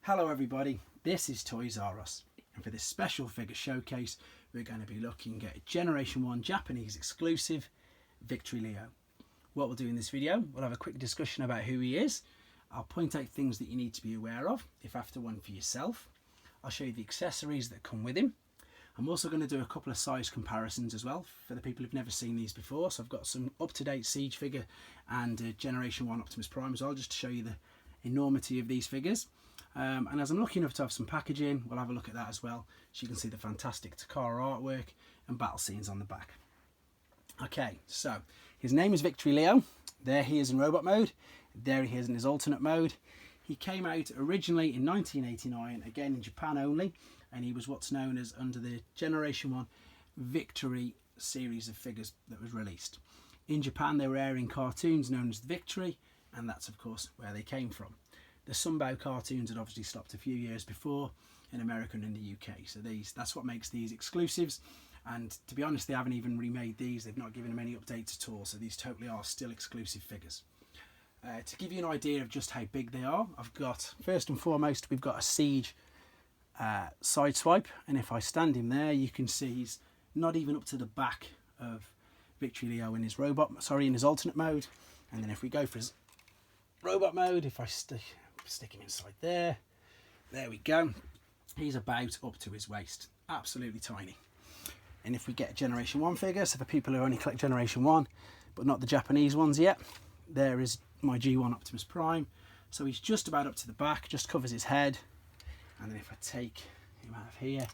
Hello everybody, this is Toys R Us, and for this special figure showcase we're going to be looking at Generation 1 Japanese exclusive Victory Leo. What we'll do in this video, we'll have a quick discussion about who he is. I'll point out things that you need to be aware of if after one for yourself. I'll show you the accessories that come with him. I'm also going to do a couple of size comparisons as well for the people who've never seen these before. So I've got some up-to-date Siege figure and Generation 1 Optimus Prime as well, just to show you the enormity of these figures. And as I'm lucky enough to have some packaging, we'll have a look at that as well, so you can see the fantastic Takara artwork and battle scenes on the back. Okay, so his name is Victory Leo. There he is in robot mode. There he is in his alternate mode. He came out originally in 1989, again in Japan only, and he was what's known as under the Generation 1 Victory series of figures that was released. In Japan they were airing cartoons known as Victory, and that's of course where they came from. The Sunbow cartoons had obviously stopped a few years before in America and in the UK, so that's what makes these exclusives. And to be honest, they haven't even remade these. They've not given them any updates at all, so these totally are still exclusive figures. To give you an idea of just how big they are, I've got, first and foremost, we've got a Siege side swipe, and if I stand him there, you can see he's not even up to the back of Victory Leo in his in his alternate mode. And then if we go for his robot mode, if I stick him inside there we go, he's about up to his waist, absolutely tiny. And if we get a Generation 1 figure, so for people who only collect Generation 1 but not the Japanese ones yet, there is my G1 Optimus Prime, so he's just about up to the back, just covers his head. And then if I take him out of here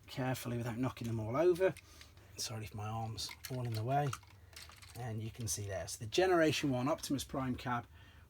carefully without knocking them all over, sorry if my arm's all in the way, and you can see there, so the Generation 1 Optimus Prime cab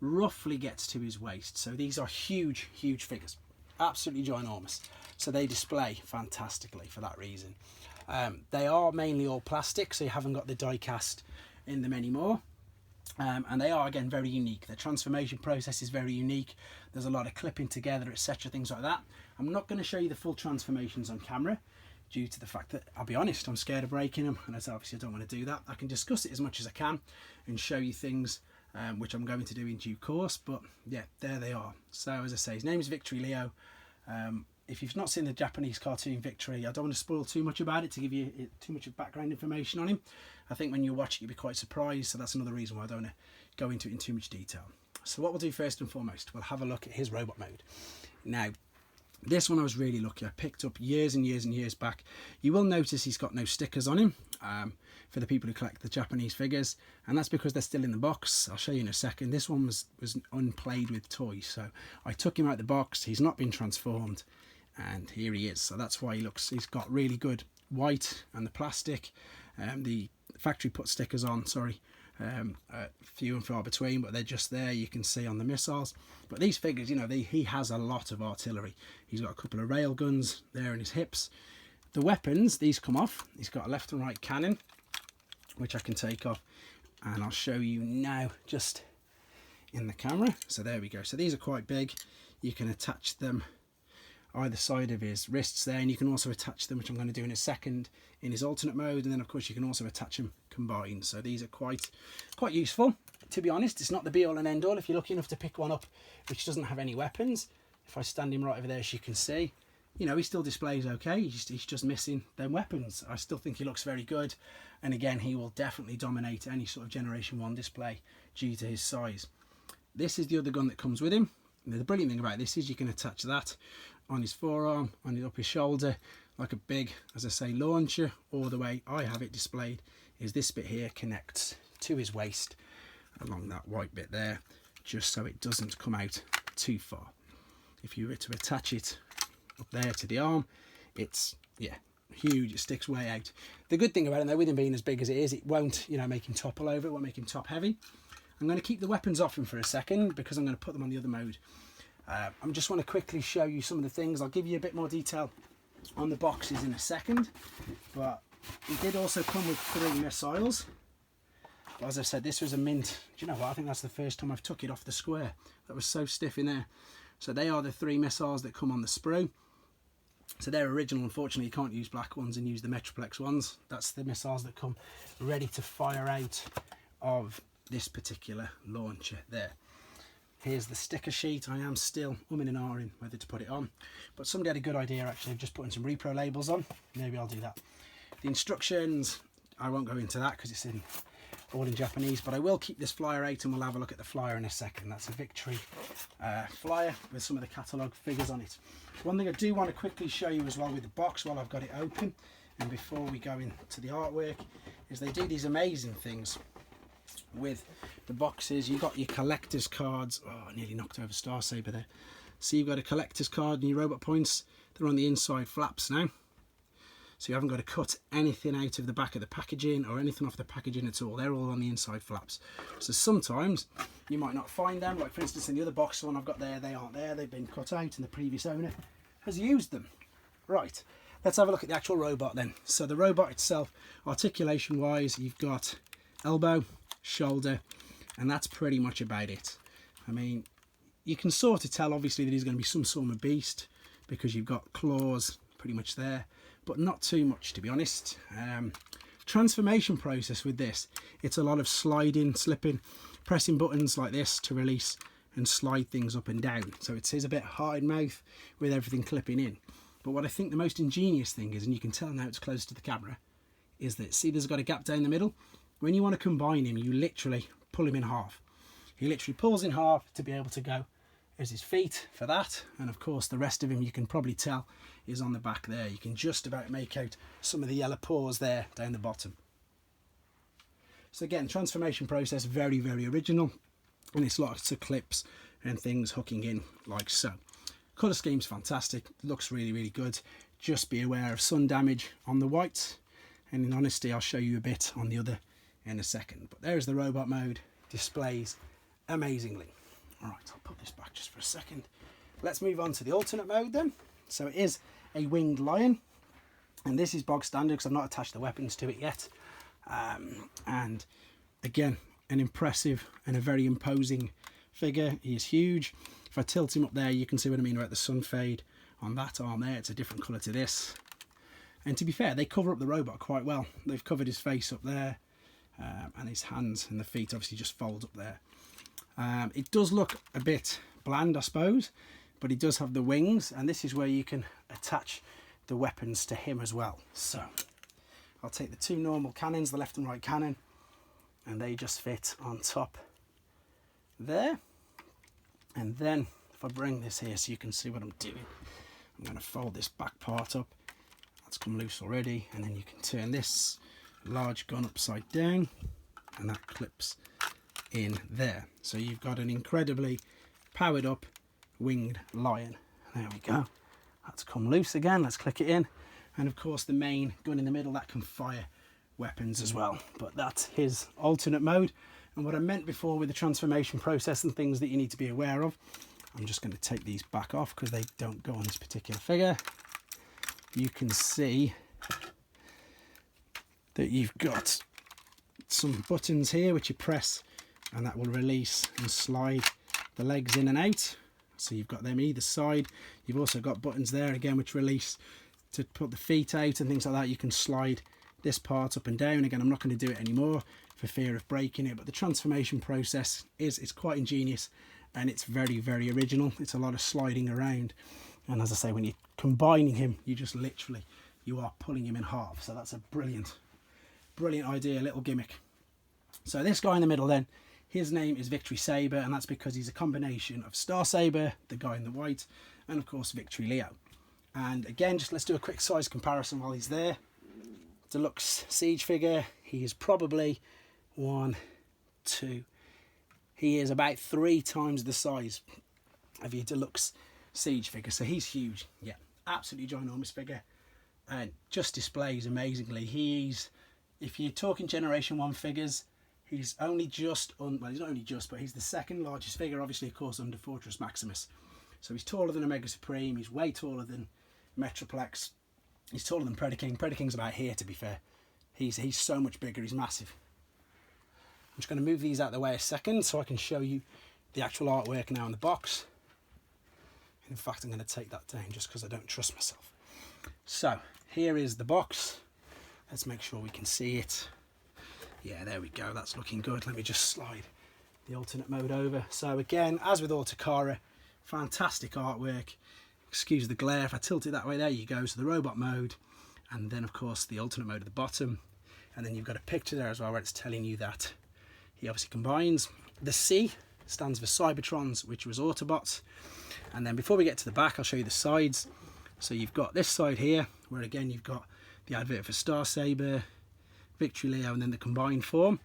roughly gets to his waist. So these are huge figures, absolutely ginormous, so they display fantastically for that reason. They are mainly all plastic, so you haven't got the die cast in them anymore, and they are again very unique. The transformation process is very unique. There's a lot of clipping together, etc., things like that. I'm not going to show you the full transformations on camera due to the fact that, I'll be honest, I'm scared of breaking them, and as obviously I don't want to do that. I can discuss it as much as I can and show you things which I'm going to do in due course, but yeah, there they are. So as I say, his name is Victory Leo. If you've not seen the Japanese cartoon Victory, I don't want to spoil too much about it to give you too much of background information on him. I think when you watch it you'll be quite surprised, so that's another reason why I don't want to go into it in too much detail. So what we'll do first and foremost, we'll have a look at his robot mode. Now, this one I was really lucky. I picked up years and years back. You will notice he's got no stickers on him for the people who collect the Japanese figures, and that's because they're still in the box. I'll show you in a second. This one was unplayed with toys, so I took him out the box. He's not been transformed, and here he is. So that's why he's got really good white and the plastic. The factory put stickers on, few and far between, but they're just there. You can see on the missiles. But these figures, you know, he has a lot of artillery. He's got a couple of rail guns there in his hips. The weapons, these come off. He's got a left and right cannon, which I can take off, and I'll show you now just in the camera. So there we go. So these are quite big. You can attach them either side of his wrists there, and you can also attach them, which I'm going to do in a second, in his alternate mode, and then of course you can also attach them combined. So these are quite useful. To be honest, it's not the be all and end all. If you're lucky enough to pick one up which doesn't have any weapons, if I stand him right over there, as you can see, you know, he still displays okay. He's just missing them weapons. I still think he looks very good, and again, he will definitely dominate any sort of Generation 1 display due to his size. This is the other gun that comes with him. Now, the brilliant thing about this is you can attach that on his forearm, up his shoulder, like a big, as I say, launcher, or the way I have it displayed is this bit here connects to his waist along that white bit there, just so it doesn't come out too far. If you were to attach it up there to the arm, it's, yeah, huge. It sticks way out. The good thing about it, though, with him being as big as it is, it won't, you know, make him topple over. It won't make him top heavy. I'm going to keep the weapons off him for a second because I'm going to put them on the other mode. I just want to quickly show you some of the things. I'll give you a bit more detail on the boxes in a second, but he did also come with 3 missiles. But as I said, this was a mint. Do you know what? I think that's the first time I've took it off the square. That was so stiff in there. So they are the 3 missiles that come on the sprue. So they're original. Unfortunately, you can't use black ones and use the Metroplex ones. That's the missiles that come ready to fire out of this particular launcher there. Here's the sticker sheet. I am still umming and ahhing whether to put it on, but somebody had a good idea actually of just putting some repro labels on. Maybe I'll do that. The instructions, I won't go into that because it's all in Japanese, but I will keep this flyer out and we'll have a look at the flyer in a second. That's a Victory flyer with some of the catalogue figures on it. One thing I do want to quickly show you as well with the box while I've got it open and before we go into the artwork is they do these amazing things with the boxes. You've got your collector's cards. Oh, I nearly knocked over Star Saber there. So you've got a collector's card and your robot points. They're on the inside flaps now. So you haven't got to cut anything out of the back of the packaging or anything off the packaging at all. They're all on the inside flaps. So sometimes you might not find them. Like for instance in the other box one I've got there, they aren't there. They've been cut out and the previous owner has used them. Right, let's have a look at the actual robot then. So the robot itself, articulation wise, you've got elbow, shoulder, and that's pretty much about it. I mean, you can sort of tell obviously that he's going to be some sort of beast because you've got claws pretty much there, but not too much to be honest. Transformation process with this, it's a lot of sliding, slipping, pressing buttons like this to release and slide things up and down. So it is a bit hard mouth with everything clipping in. But what I think the most ingenious thing is, and you can tell now it's close to the camera, is that see there's got a gap down the middle. When you want to combine him, you literally pull him in half. He literally pulls in half to be able to go as his feet for that, and of course the rest of him you can probably tell is on the back there. You can just about make out some of the yellow paws there down the bottom. So again, transformation process very, very original, and it's lots of clips and things hooking in like so. Colour scheme's fantastic, looks really, really good. Just be aware of sun damage on the white, and in honesty I'll show you a bit on the other in a second. But there's the robot mode, displays amazingly. All right, I'll put this back just for a second. Let's move on to the alternate mode then. So it is a winged lion, and this is bog standard because I've not attached the weapons to it yet. And again, an impressive and a very imposing figure. He is huge. If I tilt him up there, you can see what I mean about the sun fade on that arm there. It's a different colour to this. And to be fair, they cover up the robot quite well. They've covered his face up there, and his hands and the feet obviously just fold up there. It does look a bit bland, I suppose, but he does have the wings, and this is where you can attach the weapons to him as well. So I'll take the two normal cannons, the left and right cannon, and they just fit on top there. And then if I bring this here so you can see what I'm doing, I'm going to fold this back part up. That's come loose already, and then you can turn this large gun upside down and that clips in there. So you've got an incredibly powered up winged lion. There we go. That's come loose again. Let's click it in, and of course the main gun in the middle that can fire weapons as well. But that's his alternate mode. And what I meant before with the transformation process and things that you need to be aware of, I'm just going to take these back off because they don't go on this particular figure. You can see that you've got some buttons here which you press, and that will release and slide the legs in and out. So you've got them either side. You've also got buttons there again which release to put the feet out and things like that. You can slide this part up and down. Again, I'm not going to do it anymore for fear of breaking it, but the transformation process it's quite ingenious, and it's very, very original. It's a lot of sliding around, and as I say, when you're combining him, you just literally, you are pulling him in half. So that's a brilliant idea, little gimmick. So this guy in the middle then, his name is Victory Saber, and that's because he's a combination of Star Saber, the guy in the white, and of course Victory Leo. And again, just let's do a quick size comparison while he's there. Deluxe siege figure, he is probably he is about 3 times the size of your deluxe siege figure, so he's huge. Yeah, absolutely ginormous figure, and just displays amazingly. If you're talking generation 1 figures, he's only just well, he's not only just, but he's the second largest figure, obviously, of course, under Fortress Maximus. So he's taller than Omega Supreme, he's way taller than Metroplex, he's taller than Predaking. Predaking's about here, to be fair. He's so much bigger, he's massive. I'm just going to move these out of the way a second so I can show you the actual artwork now in the box. In fact, I'm going to take that down just because I don't trust myself. So here is the box. Let's make sure we can see it. Yeah, there we go. That's looking good. Let me just slide the alternate mode over. So again, as with Autakara, fantastic artwork. Excuse the glare, if I tilt it that way, there you go. So the robot mode, and then of course the alternate mode at the bottom, and then you've got a picture there as well where it's telling you that he obviously combines. The C stands for Cybertrons, which was Autobots. And then before we get to the back, I'll show you the sides. So you've got this side here, where again you've got the advert for Star Saber, Victory Leo, and then the combined form.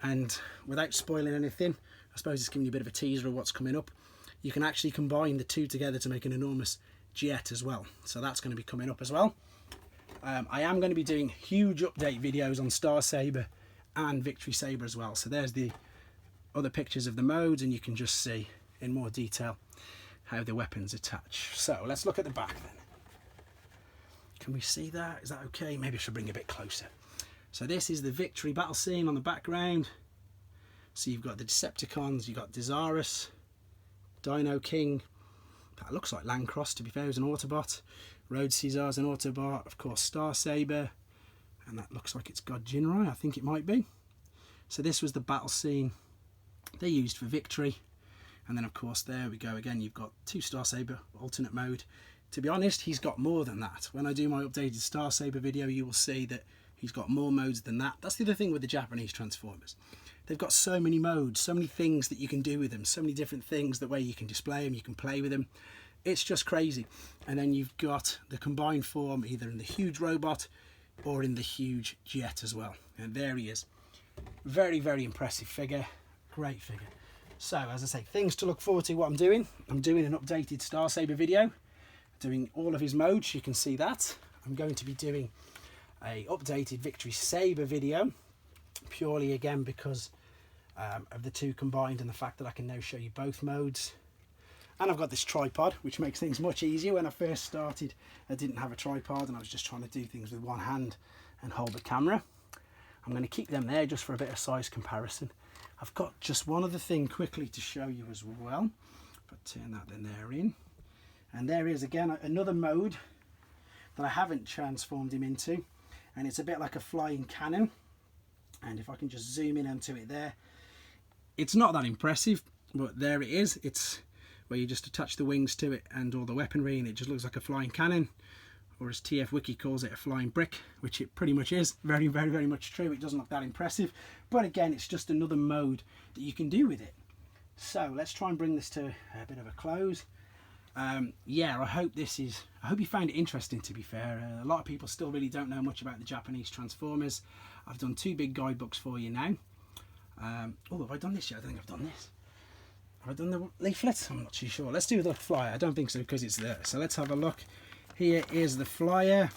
And without spoiling anything, I suppose it's giving you a bit of a teaser of what's coming up. You can actually combine the two together to make an enormous jet as well. So that's going to be coming up as well. I am going to be doing huge update videos on Star Saber and Victory Saber as well. So there's the other pictures of the modes, and you can just see in more detail how the weapons attach. So let's look at the back then. Can we see that? Is that okay? Maybe I should bring it a bit closer. So this is the Victory battle scene on the background. So you've got the Decepticons, you've got Desirus, Dino King, that looks like Landcross to be fair, is an Autobot. Road Caesar's an Autobot, of course Star Saber, and that looks like it's God Jinrai, I think it might be. So this was the battle scene they used for Victory. And then of course there we go again, you've got two Star Saber alternate mode. To be honest, he's got more than that. When I do my updated Star Saber video, you will see that he's got more modes than that. That's the other thing with the Japanese Transformers. They've got so many modes, so many things that you can do with them, so many different things, the way you can display them, you can play with them. It's just crazy. And then you've got the combined form either in the huge robot or in the huge jet as well. And there he is. Very, very impressive figure. Great figure. So, as I say, things to look forward to what I'm doing. I'm doing an updated Star Saber video, doing all of his modes. You can see that. I'm going to be doing a updated Victory Saber video, purely again because of the two combined and the fact that I can now show you both modes. And I've got this tripod, which makes things much easier. When I first started, I didn't have a tripod and I was just trying to do things with one hand and hold the camera. I'm going to keep them there just for a bit of size comparison. I've got just one other thing quickly to show you as well, but turn that then there in. And there is again another mode that I haven't transformed him into, and it's a bit like a flying cannon. And if I can just zoom in onto it there, it's not that impressive, but there it is. It's where you just attach the wings to it and all the weaponry, and it just looks like a flying cannon, or as TF Wiki calls it, a flying brick, which it pretty much is. Very, very, very much true. It doesn't look that impressive, but again, it's just another mode that you can do with it. So let's try and bring this to a bit of a close. Yeah, I hope you found it interesting, to be fair. A lot of people still really don't know much about the Japanese Transformers. I've done two big guidebooks for you now. Oh, have I done this yet? I don't think I've done this. Have I done the leaflet? I'm not too sure. Let's do the flyer. I don't think so because it's there. So let's have a look. Here is the flyer.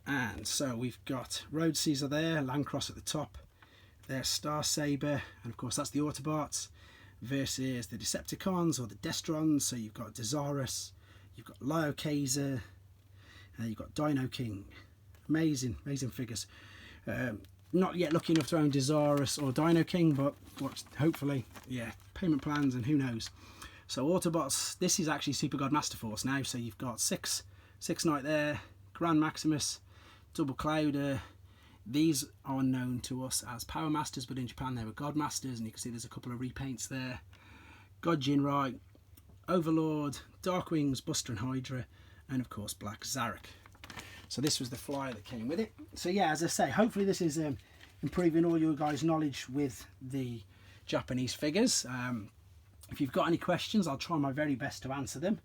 And so we've got Road Caesar there, Landcross at the top. There's Star Saber, and of course that's the Autobots versus the Decepticons or the Destrons. So you've got Desirus, you've got Lio Kaiser, you've got Dino King. Amazing, amazing figures. Not yet lucky enough to own Desirus or Dino King, but hopefully, yeah, payment plans and who knows. So Autobots, this is actually Super God Master Force now. So you've got six Knight there, Grand Maximus, Double Clouder. These are known to us as Power Masters, but in Japan they were God Masters, and you can see there's a couple of repaints there. God Jinrai, Overlord, Darkwings, Buster and Hydra, and of course Black Zarek. So this was the flyer that came with it. So yeah, as I say, hopefully this is improving all your guys' knowledge with the Japanese figures. If you've got any questions, I'll try my very best to answer them.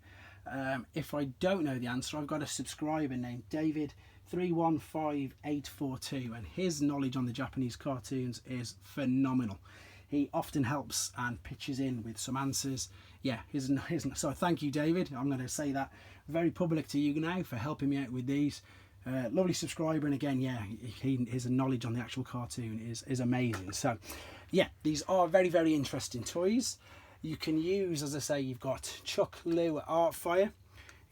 If I don't know the answer, I've got a subscriber named David315842, and his knowledge on the Japanese cartoons is phenomenal. He often helps and pitches in with some answers. Yeah, so thank you, David. I'm going to say that very public to you now for helping me out with these. Lovely subscriber, and again, yeah, his knowledge on the actual cartoon is amazing. So yeah, these are very, very interesting toys. You can use, as I say, you've got Chuck Liu at Artfire,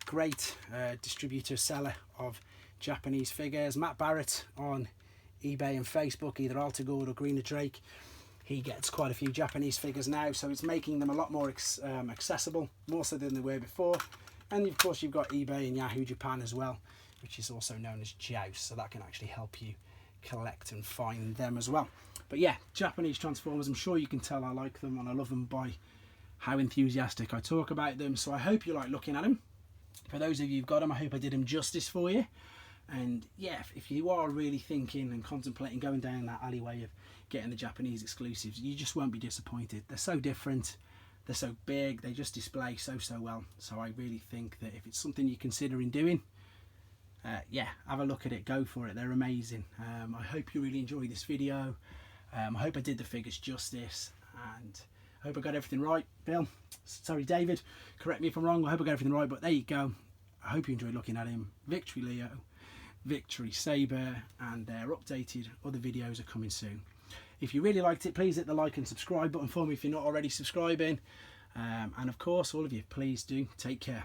great distributor seller of Japanese figures. Matt Barrett on eBay and Facebook, either Altegord or Greener Drake. He gets quite a few Japanese figures now, so it's making them a lot more accessible, more so than they were before. And of course you've got eBay and Yahoo Japan as well, which is also known as Joust, so that can actually help you collect and find them as well. But yeah, Japanese Transformers, I'm sure you can tell I like them and I love them by how enthusiastic I talk about them. So I hope you like looking at them. For those of you who've got them, I hope I did them justice for you. And yeah, if you are really thinking and contemplating going down that alleyway of getting the Japanese exclusives, you just won't be disappointed. They're so different, they're so big, they just display so well. So I really think that if it's something you're considering doing, yeah, have a look at it, go for it, they're amazing. I hope you really enjoyed this video. I hope I did the figures justice, and I hope I got everything right. David, correct me if I'm wrong. I hope I got everything right, but there you go. I hope you enjoyed looking at him. Victory Leo, Victory Saber, and their updated other videos are coming soon. If you really liked it, please hit the like and subscribe button for me if you're not already subscribing. And of course, all of you, please do take care.